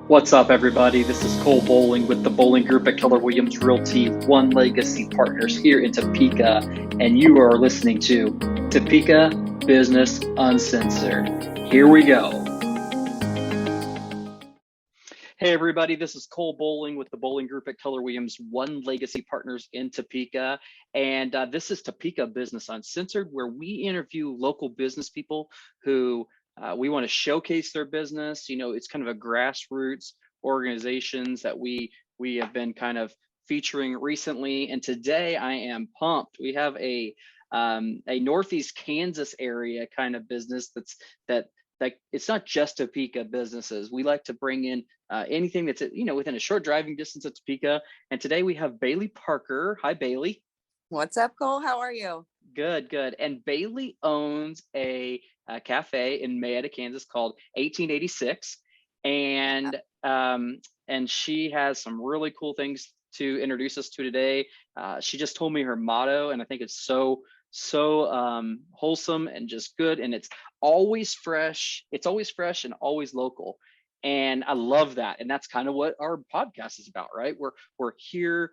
What's up, everybody? This is Cole Boling with the Boling Group at Keller Realty, One Legacy Partners here in Topeka, and you are listening to Topeka Business Uncensored. Here we go. Hey, everybody, this is Cole Boling with the Boling Group at Keller One Legacy Partners in Topeka, and this is Topeka Business Uncensored, where we interview local business people who we want to showcase their business. You know, it's kind of a grassroots organizations that we have been kind of featuring recently. And today I am pumped. We have a Northeast Kansas area kind of business that it's not just Topeka businesses. We like to bring in anything that's within a short driving distance of Topeka. And today we have Bailey Parker. Hi, Bailey. What's up, Cole? How are you? Good. And Bailey owns a cafe in Mayetta, Kansas called 1886, and she has some really cool things to introduce us to today. She just told me her motto, and I think it's so wholesome and just good, and it's always fresh. It's always fresh and always local, and I love that. And that's kind of what our podcast is about, right? We're here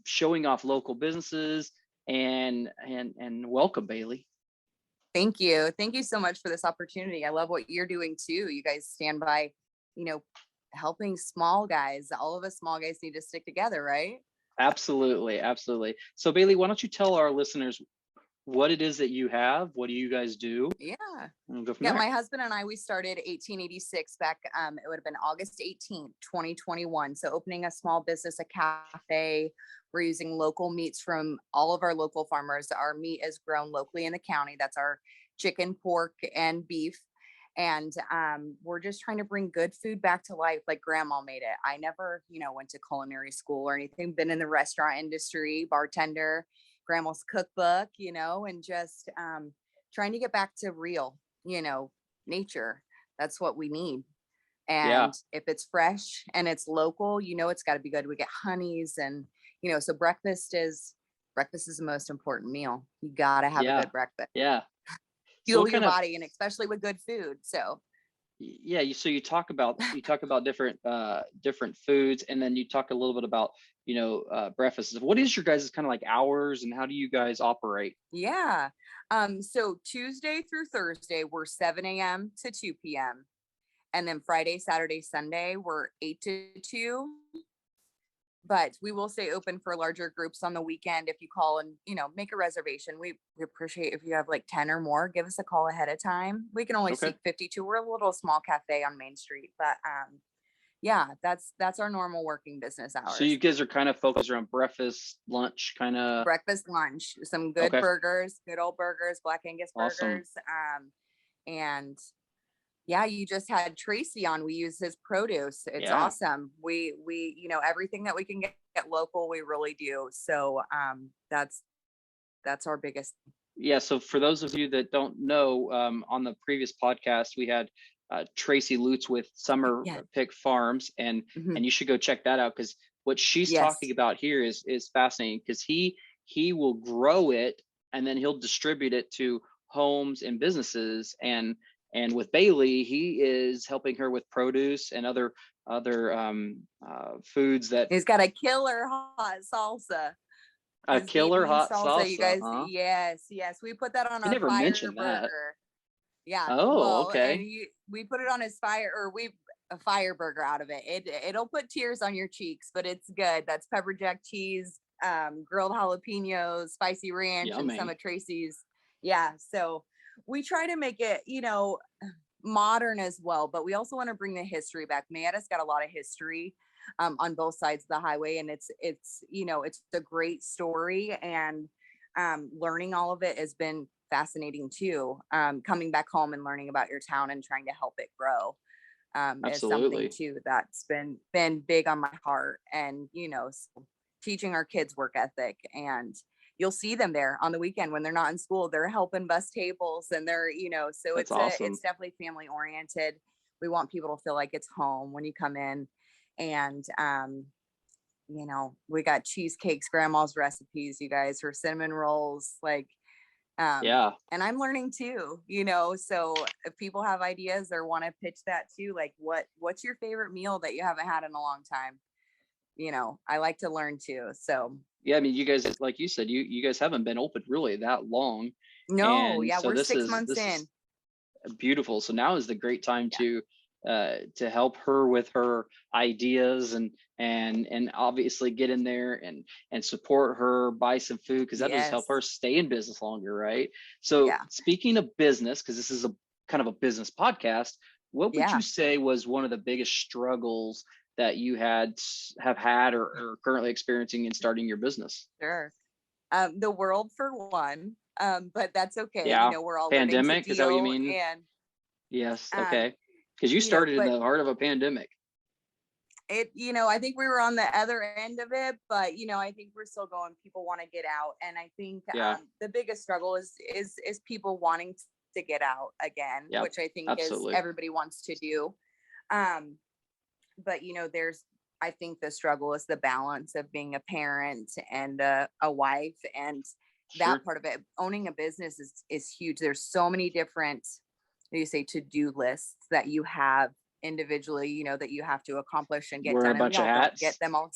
showing off local businesses, and welcome, Bailey. Thank you so much for this opportunity. I love what you're doing too. You guys stand by, helping small guys. All of us small guys need to stick together, right? Absolutely. So Bailey, why don't you tell our listeners what it is that you have? What do you guys do? Yeah. We'll go from there. My husband and I, we started 1886 back. It would have been August 18th, 2021. So opening a small business, a cafe. We're using local meats from all of our local farmers. Our meat is grown locally in the county. That's our chicken, pork, and beef. And we're just trying to bring good food back to life like grandma made it. I never, went to culinary school or anything, been in the restaurant industry, bartender, grandma's cookbook, and just trying to get back to real, nature. That's what we need. And if it's fresh and it's local, it's got to be good. We get honeys and, so breakfast is the most important meal. You got to have a good breakfast. Yeah. Fuel your body, and especially with good food. So you talk about different foods, and then you talk a little bit about breakfasts. What is your guys' kind of like hours, and how do you guys operate? So Tuesday through Thursday we're 7 a.m. to 2 p.m. and then Friday, Saturday, Sunday we're 8 to 2. But we will stay open for larger groups on the weekend. If you call and, make a reservation, we appreciate if you have like 10 or more, give us a call ahead of time. We can only seat 52. We're a little small cafe on Main Street, but that's our normal working business hours. So you guys are kind of focused around breakfast, lunch, breakfast, lunch, some good burgers, good old burgers, Black Angus burgers. And you just had Tracy on. We use his produce. It's awesome. We everything that we can get local, we really do. So that's our biggest. Yeah. So for those of you that don't know, on the previous podcast, we had Tracy Lutz with Summer Pick Farms, and you should go check that out, because what she's talking about here is fascinating, because he will grow it and then he'll distribute it to homes and businesses. And with Bailey, he is helping her with produce and other foods that he's got a killer hot salsa. Salsa, you guys. Yes, we put that on our fire burger. Yeah. Oh, okay. And we put it on his fire, or a fire burger out of it. It'll put tears on your cheeks, but it's good. That's pepper jack cheese, grilled jalapenos, spicy ranch, and some of Tracy's. Yeah. So we try to make it, modern as well, but we also want to bring the history back. Mayetta's got a lot of history on both sides of the highway, and it's a great story, and learning all of it has been fascinating too. Coming back home and learning about your town and trying to help it grow is something too that's been big on my heart. And teaching our kids work ethic, and you'll see them there on the weekend when they're not in school. They're helping bus tables, and they're, so it's definitely family oriented. We want people to feel like it's home when you come in. And, we got cheesecakes, grandma's recipes, you guys, her cinnamon rolls. Like, And I'm learning too, so if people have ideas or want to pitch that too, like what's your favorite meal that you haven't had in a long time? I like to learn too. So yeah, I mean, you guys, like you said, you guys haven't been open really that long. no, And yeah, so we're this 6 months is in. beautiful. So now is the great time Yeah. to help her with her ideas and obviously get in there and support her, buy some food, because that'll just help Yes. her stay in business longer, right? So Yeah. speaking of business, because this is a kind of a business podcast, what would you Yeah. say was one of the biggest struggles that you have had or currently experiencing in starting your business? Sure. The world for one. But that's okay. Yeah, We're all learning to pandemic, is that what you deal mean? and Yes, um, okay. Because you started in but the heart of a pandemic. I think we were on the other end of it, but I think we're still going. People want to get out. And I think Yeah, the biggest struggle is people wanting to get out again, yeah, which I think is absolutely. everybody wants to do. Um, but there's I think the struggle is the balance of being a parent and a wife, and Sure. that part of it. Owning a business is huge. There's so many different, you say, to-do lists that you have individually, that you have to accomplish and get Wear a done, and we bunch of all don't get hats. them all.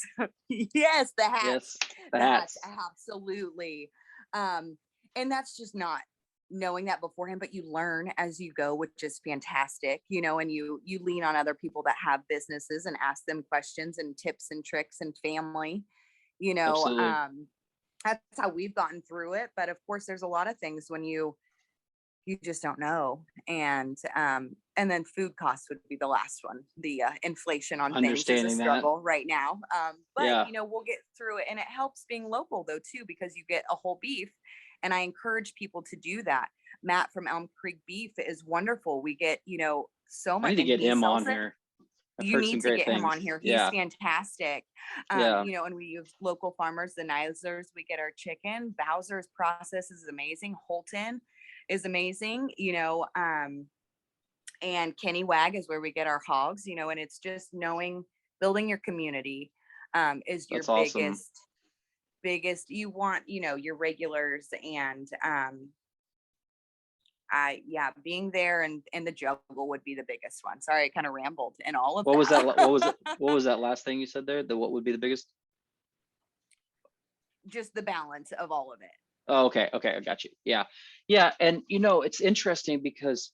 Yes, the hats. Yes, the The hats, hats. absolutely. And that's just not knowing that beforehand, but you learn as you go, which is fantastic, and you lean on other people that have businesses and ask them questions and tips and tricks, and family, you know Absolutely. um that's how we've gotten through it. But of course there's a lot of things when you just don't know. And then food costs would be the last one. The inflation on things is a Understanding that. struggle right now. But Yeah. we'll get through it, and it helps being local though too, because you get a whole beef, and I encourage people to do that. Matt from Elm Creek Beef is wonderful. We get so I much, need to and get he him on sells it. here. I've You heard need some to great get him on things. here. He's Yeah. fantastic. Yeah. And we use local farmers, the Nizers. We get our chicken. Bowser's process is amazing. Holton is amazing. And Kenny Wag is where we get our hogs. And it's just building your community is your That's awesome. biggest. You want, your regulars, and being there and the juggle would be the biggest one. Sorry, I kind of rambled and all of What was that? that. What was that last thing you said there? What would be the biggest? Just the balance of all of it. Oh, okay. Okay. I got you. Yeah. Yeah. And it's interesting because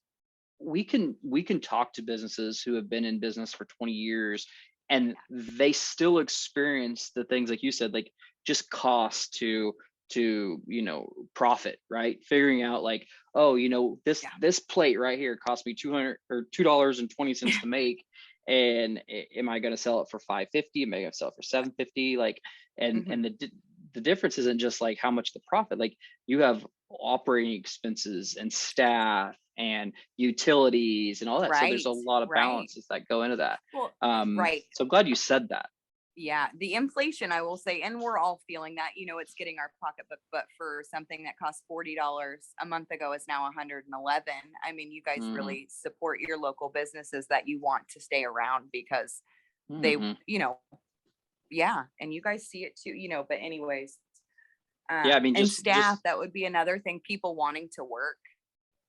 we can talk to businesses who have been in business for 20 years and they still experience the things like you said, like just cost to profit, right? Figuring out like, oh, this plate right here cost me 200 or $2.20 to make, and am I going to sell it for 550? Am I going to sell it for 750? Like, and Mm-hmm. the difference isn't just like how much the profit, like you have operating expenses and staff and utilities and all that. So there's Right, a lot of right. balances that go into that. Well, right. So I'm glad you said that. Yeah, the inflation, I will say, and we're all feeling that, it's getting our pocketbook, but for something that cost $40 a month ago is now 111. I mean, you guys Hmm. really support your local businesses that you want to stay around, because they, Hmm. yeah, and you guys see it too, but anyways, Yeah, I mean, and just staff, that would be another thing, people wanting to work.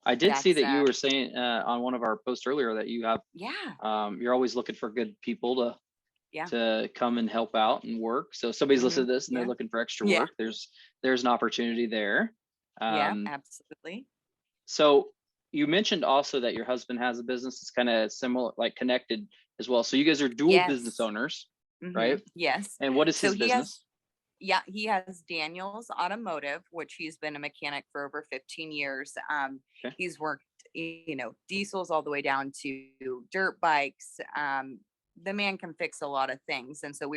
I did see That's that you were saying on one of our posts earlier that you have yeah, you're always looking for good people yeah. to come and help out and work. So if somebody's Hmm. listening to this and they're Yeah, looking for extra yeah, work, there's an opportunity there. yeah, Um, absolutely. so you mentioned also that your husband has a business that's kind of similar, like connected as well. So you guys are dual business Yes. owners, Hmm. right? Yes. And what is So his business? he has Daniel's Automotive, which he's been a mechanic for over 15 years. Okay. He's worked, diesels all the way down to dirt bikes. The man can fix a lot of things. And so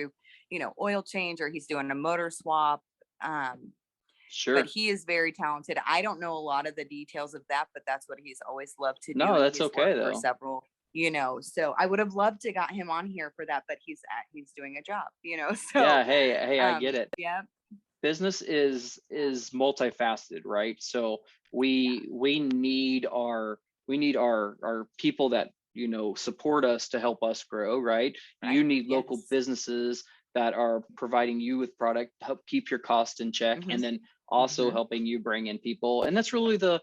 oil change, or he's doing a motor swap. But Sure. he is very talented. I don't know a lot of the details of that, but that's what he's always loved to do. No, And that's he's okay worked for though. several, so I would have loved to got him on here for that, but he's doing a job, Yeah. so, Hey, I get it. yeah. Business is multifaceted, right? So Yeah. we need our people that support us to help us grow, right? You Right. need local Yes. businesses that are providing you with product, help keep your cost in check, Hmm. and then also helping you bring in people. And that's really the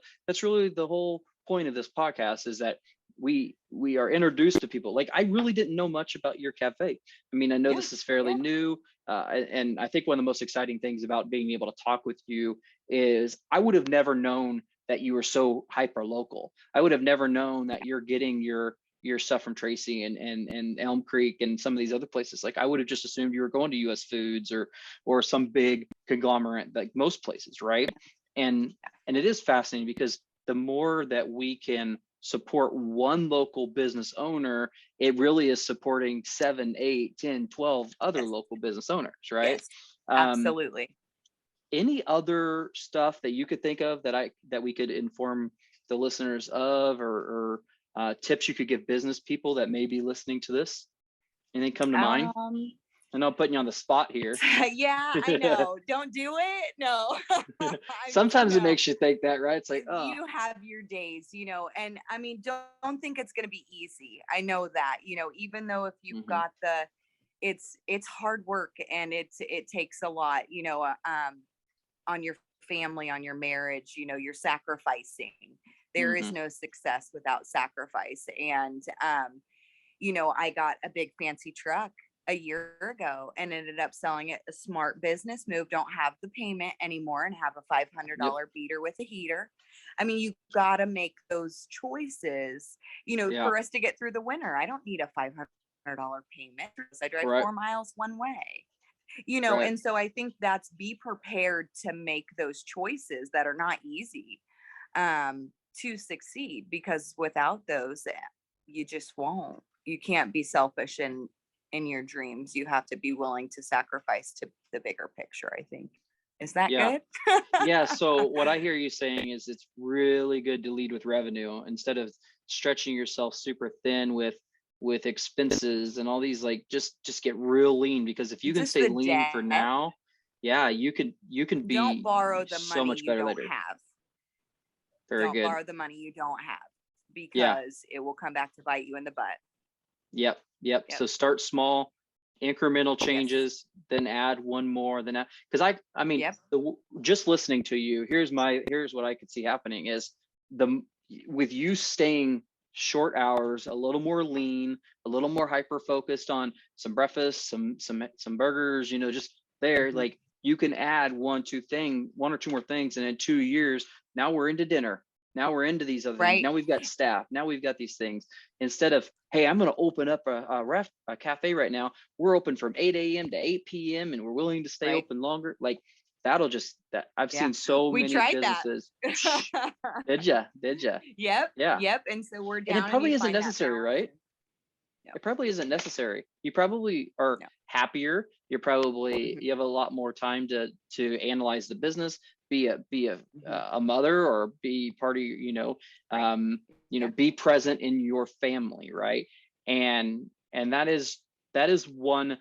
whole point of this podcast, is that we are introduced to people. Like, I really didn't know much about your cafe. I mean, I know this is fairly new. And I think one of the most exciting things about being able to talk with you is I would have never known that you were so hyper local. I would have never known that you're getting your stuff from Tracy and Elm Creek and some of these other places. Like, I would have just assumed you were going to US Foods or some big conglomerate, like most places, right? And it is fascinating, because the more that we can support one local business owner, it really is supporting 7, 8, 10, 12 other local business owners, right? Yes, absolutely. Any other stuff that you could think of that we could inform the listeners of, or tips you could give business people that may be listening to this? Anything come to mind? I know I'm putting you on the spot here. Yeah, I know. Don't do it. No. Sometimes it makes you think that, right? It's like, oh, you have your days, and I mean, don't think it's going to be easy. I know that, even though if you've got it's hard work, and it takes a lot, on your family, on your marriage, you're sacrificing. There is no success without sacrifice. And, I got a big fancy truck a year ago and ended up selling it. A smart business move. Don't have the payment anymore and have a $500 beater with a heater. I mean, you got to make those choices, for us to get through the winter. I don't need a $500 payment. I drive 4 miles one way, and so I think that's, be prepared to make those choices that are not easy, to succeed, because without those, you just won't. You can't be selfish in your dreams. You have to be willing to sacrifice to the bigger picture, I think. Is that good? Yeah. So what I hear you saying is, it's really good to lead with revenue instead of stretching yourself super thin with expenses and all these, like, just get real lean, because if you can stay lean for now, you can be, don't borrow the so money much better you don't later. have. Very don't good. borrow the money you don't have, because it will come back to bite you in the butt. Yep. So start small, incremental changes, then add one more, then add, because I mean, just listening to you, here's what I could see happening is, with you staying short hours, a little more lean, a little more hyper focused on some breakfast, some burgers, just there, like, you can add one or two more things, and in 2 years, now we're into dinner. Now we're into these other things. Now we've got staff. Now we've got these things. Instead of, hey, I'm going to open up a cafe right now. We're open from 8 a.m. to 8 p.m. and we're willing to stay open longer. Like, I've seen so many businesses. Did ya? Yep. Yeah. Yep. And so we're down. And it probably isn't necessary, right? It probably isn't necessary. You probably are happier. You're probably, you have a lot more time to analyze the business, be a mother, or be part of, be present in your family, right? And that is one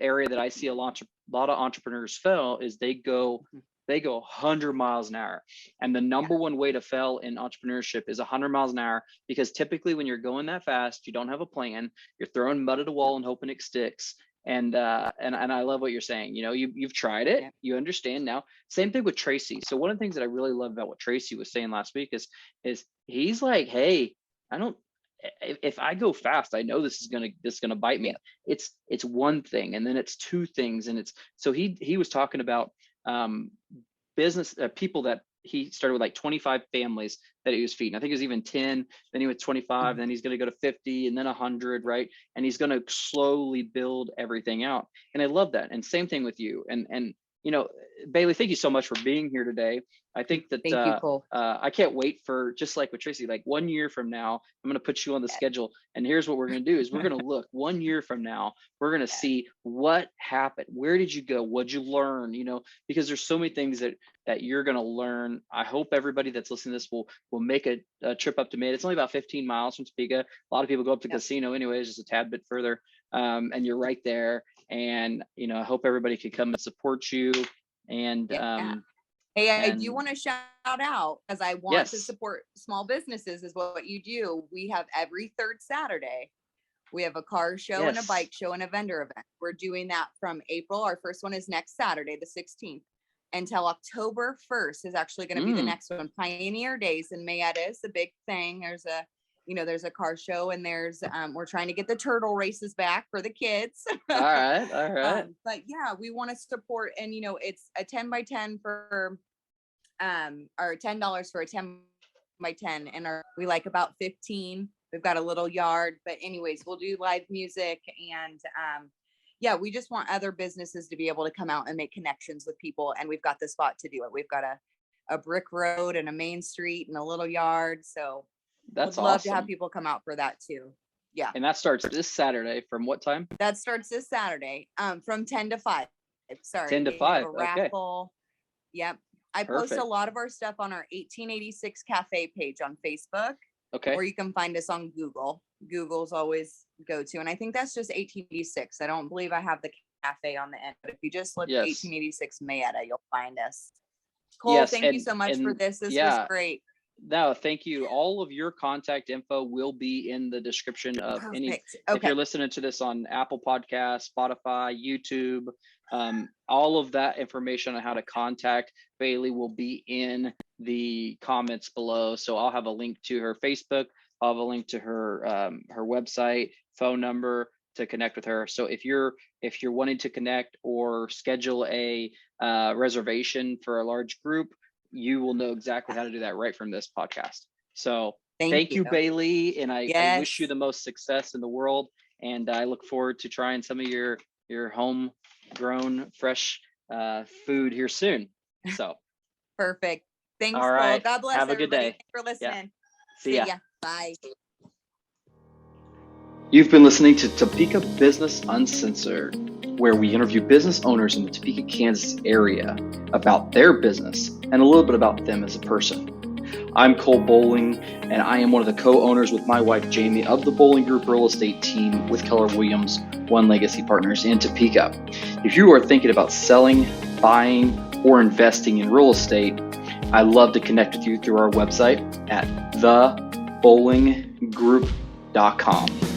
area that I see a lot of entrepreneurs fail, is they go 100 miles an hour. And the number one way to fail in entrepreneurship is 100 miles an hour, because typically when you're going that fast, you don't have a plan. You're throwing mud at a wall and hoping it sticks. And I love what you're saying. You've tried it, you understand now. Same thing with Tracy. So one of the things that I really love about what Tracy was saying last week is he's like, hey, if I go fast, I know this is gonna bite me. It's one thing, and then it's two things, and it's, so he was talking about business people that he started with, like 25 families that he was feeding. I think it was even 10, then he was 25, then he's going to go to 50, and then 100, right? And he's going to slowly build everything out. And I love that. And same thing with you. And Bailey, thank you so much for being here today. I think that thank you, Cole. I can't wait for, just like with Tracy, like 1 year from now, I'm going to put you on the schedule. And here's what we're going to do is we're going to look 1 year from now, we're going to see what happened. Where did you go? What'd you learn? Because there's so many things that you're going to learn. I hope everybody that's listening to this will make a trip up to Mayetta. It's only about 15 miles from Topeka. A lot of people go up to Casino anyways, just a tad bit further. And you're right there. And, I hope everybody can come and support you. And, hey, I do want to shout out, as I want to support small businesses, is what you do. We have every third Saturday, we have a car show and a bike show and a vendor event. We're doing that from April. Our first one is next Saturday, the 16th. until October 1st is actually going to be the next one. Pioneer Days in Mayetta is a big thing. There's a car show, and we're trying to get the turtle races back for the kids. All right. But yeah, we want to support, and it's a 10 by 10 for, or $10 for a 10 by 10, and we like about 15. We've got a little yard, but anyways, we'll do live music, and we just want other businesses to be able to come out and make connections with people, and we've got the spot to do it. We've got a brick road and a main street and a little yard, so that's I'd love awesome to have people come out for that too. Yeah. And that starts this Saturday. From what time? That starts this Saturday, from 10 to 5. Sorry. 10 to 5. A raffle. Okay. Yep. I post a lot of our stuff on our 1886 Cafe page on Facebook. Okay. Or you can find us on Google. Google's always go to. And I think that's just 1886. I don't believe I have the cafe on the end. But if you just look 1886 Mayetta, you'll find us. Cole, thank you so much for this. This was great. No, thank you. All of your contact info will be in the description of any. If you're listening to this on Apple Podcasts, Spotify, YouTube, all of that information on how to contact Bailey will be in the comments below. So I'll have a link to her Facebook. I'll have a link to her website, phone number to connect with her. So if you're wanting to connect or schedule a reservation for a large group, you will know exactly how to do that right from this podcast. So thank you, Bailey. And I wish you the most success in the world. And I look forward to trying some of your homegrown fresh food here soon. So perfect. Thanks. All right. God bless. Have a good day. Thanks for listening. See ya. Bye. You've been listening to Topeka Business Uncensored, where we interview business owners in the Topeka, Kansas area about their business and a little bit about them as a person. I'm Cole Boling, and I am one of the co-owners with my wife, Jamie, of the Boling Group real estate team with Keller Williams, One Legacy Partners in Topeka. If you are thinking about selling, buying, or investing in real estate, I'd love to connect with you through our website at thebolinggroup.com.